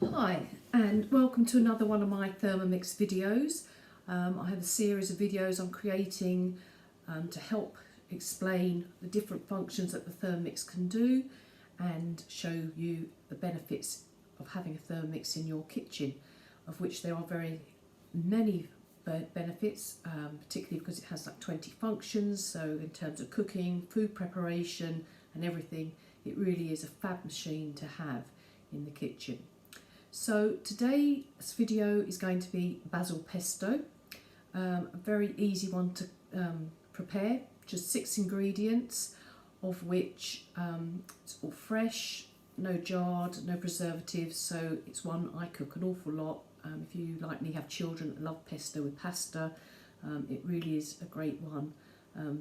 Hi and welcome to another one of my Thermomix videos. I have a series of videos I'm creating to help explain the different functions that the Thermomix can do and show you the benefits of having a Thermomix in your kitchen, of which there are very many benefits, particularly because it has like 20 functions. So in terms of cooking, food preparation and everything, it really is a fab machine to have in the kitchen. So today's video is going to be basil pesto, a very easy one to prepare, just 6 ingredients, of which it's all fresh, no jarred, no preservatives, so it's one I cook an awful lot. If you, like me, have children that love pesto with pasta, it really is a great one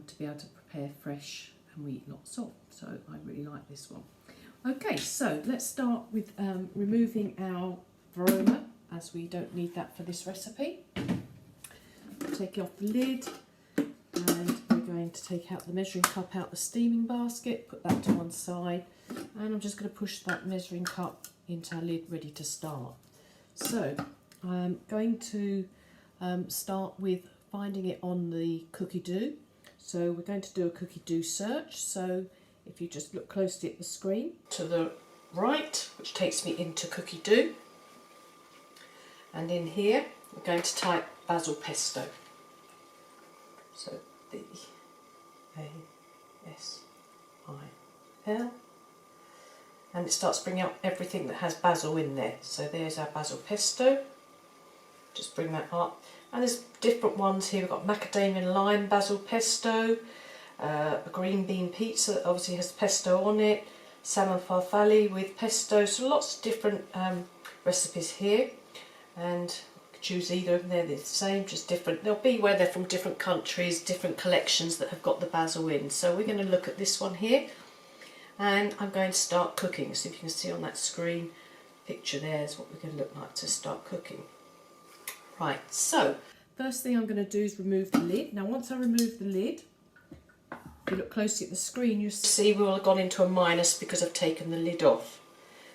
to be able to prepare fresh and we eat lots of, so I really like this one. Okay, so let's start with removing our varoma, as we don't need that for this recipe. Take off the lid, and we're going to take out the measuring cup out the steaming basket, put that to one side, and I'm just going to push that measuring cup into our lid ready to start. So I'm going to start with finding it on the cookie dough. So we're going to do a cookie dough search. So if you just look closely at the screen, to the right, which takes me into cookie dough, and in here we're going to type basil pesto. So B-A-S-I-L, and it starts bringing up everything that has basil in there. So there's our basil pesto. Just bring that up, and there's different ones here. We've got macadamia lime basil pesto, a green bean pizza that obviously has pesto on it, salmon farfalle with pesto, so lots of different recipes here, and you can choose either of them. They're the same, just different. They'll be where they're from different countries, different collections that have got the basil in. So we're going to look at this one here, and I'm going to start cooking. So if you can see on that screen picture, there's what we're going to look like to start cooking. Right, so first thing I'm going to do is remove the lid. Now once I remove the lid, if you look closely at the screen, you see we will have gone into a minus because I've taken the lid off.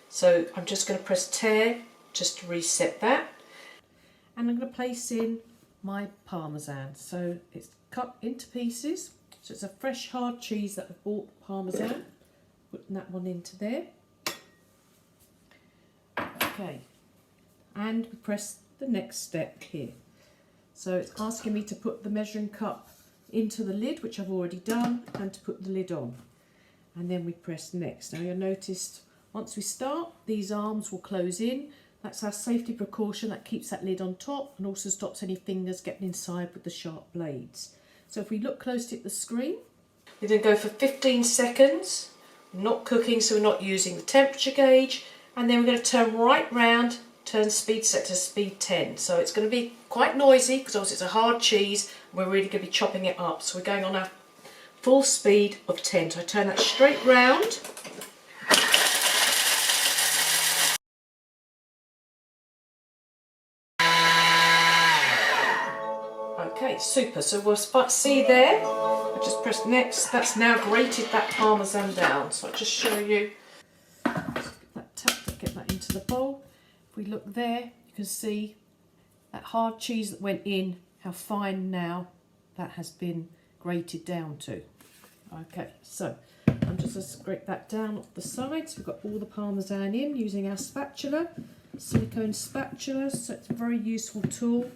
So I'm just going to press tear just to reset that. And I'm going to place in my parmesan. So it's cut into pieces. So it's a fresh hard cheese that I've bought, parmesan. Putting that one into there. Okay. And we press the next step here. So it's asking me to put the measuring cup into the lid, which I've already done, and to put the lid on, and then we press next. Now you'll notice once we start, these arms will close in. That's our safety precaution that keeps that lid on top and also stops any fingers getting inside with the sharp blades. So if we look closely at the screen, we're going to go for 15 seconds. We're not cooking, so we're not using the temperature gauge, and then we're going to turn right round, turn speed set to speed 10. So it's going to be quite noisy because obviously it's a hard cheese. We're really going to be chopping it up. So we're going on our full speed of 10. So I turn that straight round. Okay, super. So we'll see there. I just press next. That's now grated that parmesan down. So I'll just show you. Get that into the bowl. If we look there, you can see that hard cheese that went in, how fine now that has been grated down to. Okay, so I'm just going to scrape that down off the sides. We've got all the parmesan in using our spatula, silicone spatula, so it's a very useful tool.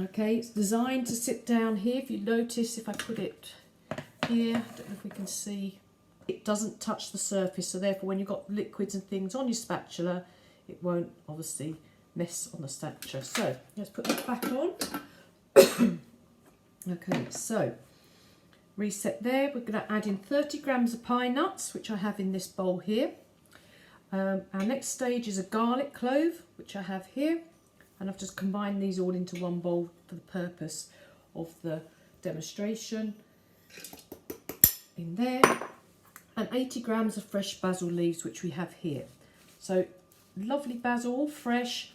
Okay, it's designed to sit down here. If you notice, if I put it here, I don't know if we can see, it doesn't touch the surface, so therefore when you've got liquids and things on your spatula, it won't obviously mess on the spatula. So let's put that back on. Okay, so reset there. We're going to add in 30 grams of pine nuts, which I have in this bowl here. Our next stage is a garlic clove, which I have here, and I've just combined these all into one bowl for the purpose of the demonstration. In there, and 80 grams of fresh basil leaves, which we have here. So lovely basil, all fresh,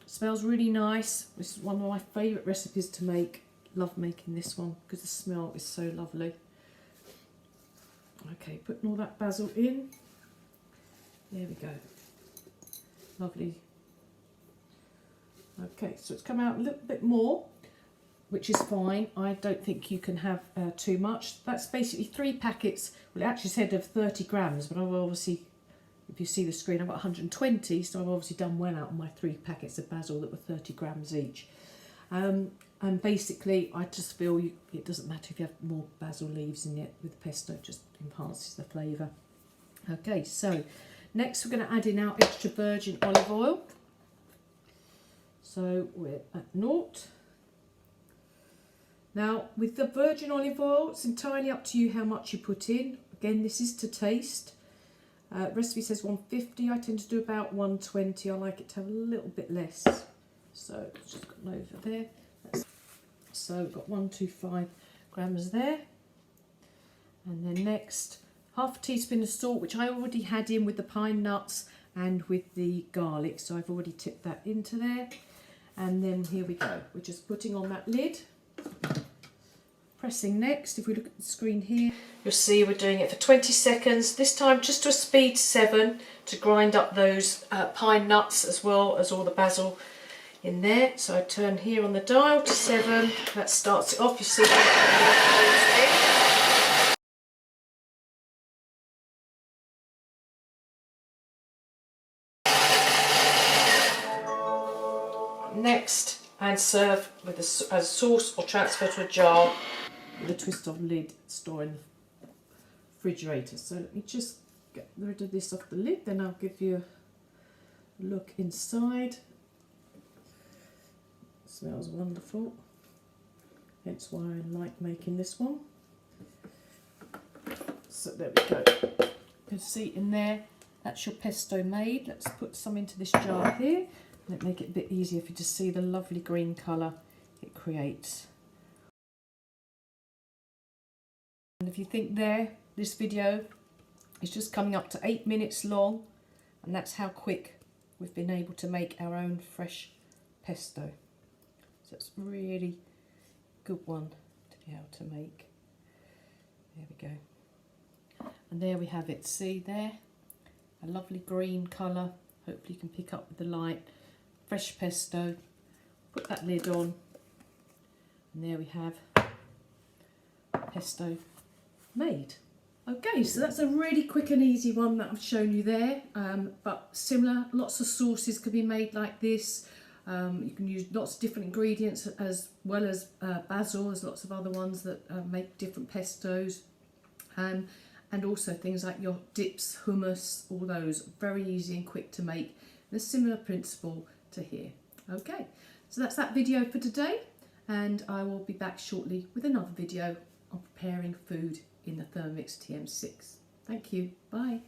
smells really nice. This is one of my favourite recipes to make. Love making this one because the smell is so lovely. Okay, putting all that basil in. There we go. Lovely. Okay, so it's come out a little bit more, which is fine. I don't think you can have too much. That's basically 3 packets. Well, it actually said of 30 grams, but I've obviously, if you see the screen, I've got 120, so I've obviously done well out of my 3 packets of basil that were 30 grams each. And basically, I just feel it doesn't matter if you have more basil leaves in it with pesto, it just enhances the flavour. Okay, so next we're going to add in our extra virgin olive oil. So we're at 0. Now, with the virgin olive oil, it's entirely up to you how much you put in. Again, this is to taste. Recipe says 150. I tend to do about 120. I like it to have a little bit less. So it's just got over there. So we've got 125 grams there. And then next, half a teaspoon of salt, which I already had in with the pine nuts and with the garlic. So I've already tipped that into there. And then here we go. We're just putting on that lid. Pressing next. If we look at the screen here, you'll see we're doing it for 20 seconds. This time just to a speed 7 to grind up those pine nuts as well as all the basil in there. So I turn here on the dial to 7. That starts it off. You see next, and serve with as a sauce or transfer to a jar with a twist on lid, store in the refrigerator. So let me just get rid of this off the lid, then I'll give you a look inside. It smells wonderful, hence why I like making this one. So there we go. You can see in there, that's your pesto made. Let's put some into this jar here. Let make it a bit easier for you to see the lovely green colour it creates. And if you think this video is just coming up to 8 minutes long, and that's how quick we've been able to make our own fresh pesto. So it's a really good one to be able to make. There we go. And there we have it. See there? A lovely green colour. Hopefully you can pick up with the light. Fresh pesto. Put that lid on. And there we have pesto made. Okay, so that's a really quick and easy one that I've shown you there, but similar, lots of sauces can be made like this. You can use lots of different ingredients as well as basil. There's lots of other ones that make different pestos, and also things like your dips, hummus, all those, very easy and quick to make. And a similar principle to here. Okay, so that's that video for today, and I will be back shortly with another video on preparing food in the Thermomix TM6. Thank you. Bye.